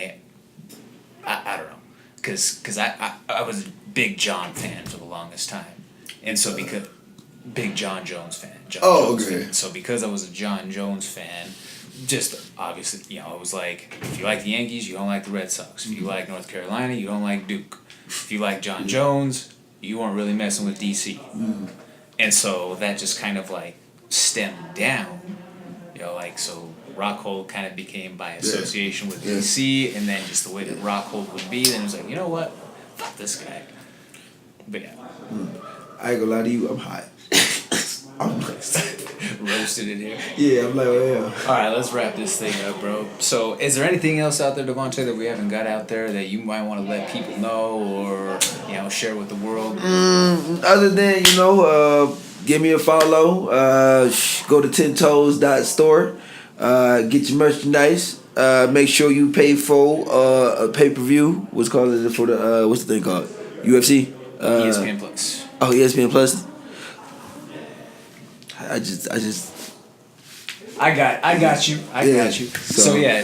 [SPEAKER 2] I don't know, because I was a big John fan for the longest time, and so because big John Jones fan. Jones
[SPEAKER 3] okay.
[SPEAKER 2] fan. So because I was a John Jones fan. Just obviously, you know, it was like if you like the Yankees, you don't like the Red Sox. If you like North Carolina, you don't like Duke. If you like John Jones, you weren't really messing with DC. And so that just kind of like stemmed down. You know, like so Rockhold kind of became by association with DC, and then just the way that Rockhold would be, then it was like, you know what, fuck this guy. But yeah.
[SPEAKER 3] I ain't gonna lie to you, I'm hot. I'm
[SPEAKER 2] Roasted it here.
[SPEAKER 3] Yeah, I'm like, oh yeah.
[SPEAKER 2] All right, let's wrap this thing up, bro. So, is there anything else out there, Devonte, that we haven't got out there that you might want to let people know or, you know, share with the world?
[SPEAKER 3] Other than, you know, give me a follow. Go to tentoes.store. Get your merchandise. Make sure you pay for a pay-per-view. What's the thing called? UFC?
[SPEAKER 2] ESPN Plus.
[SPEAKER 3] Oh, ESPN Plus. I got you.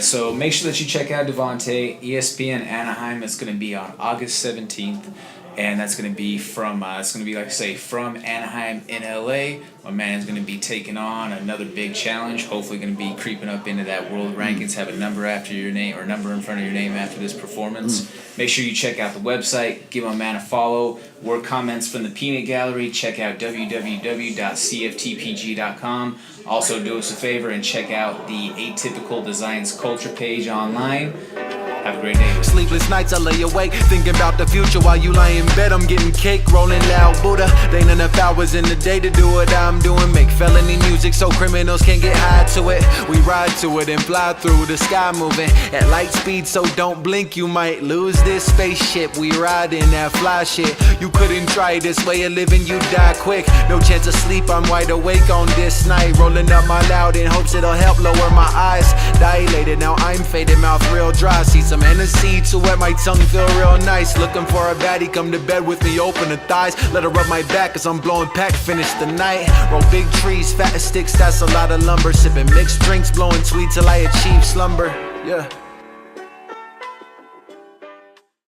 [SPEAKER 3] So
[SPEAKER 2] make sure that you check out Devonte. ESPN Anaheim is going to be on August 17th. And that's going to be from Anaheim in LA. My man is going to be taking on another big challenge. Hopefully going to be creeping up into that world rankings. Have a number after your name or number in front of your name after this performance. Make sure you check out the website. Give my man a follow. Work comments from the Peanut Gallery. Check out www.cftpg.com. Also do us a favor and check out the Atypical Designs Culture page online. Have a great day.
[SPEAKER 1] Sleepless nights I lay awake, thinking about the future while you lie in bed. I'm getting cake, rolling loud Buddha. They ain't enough hours in the day to do what I'm doing. Make felony music so criminals can't get high to it. We ride to it and fly through the sky, moving at light speed, so don't blink, you might lose this spaceship. We ride in that fly shit. You couldn't try this way of living, you die quick. No chance of sleep, I'm wide awake on this night, rolling up my loud in hopes it'll help lower my eyes. Dilated, now I'm faded, mouth real dry. See some Hennessy to wet my tongue feel real nice. Looking for a baddie, come to bed with me, open the thighs. Let her rub my back as I'm blowing pack, finish the night. Roll big trees, fat sticks, that's a lot of lumber. Sipping mixed drinks, blowing tweed till I achieve slumber. Yeah.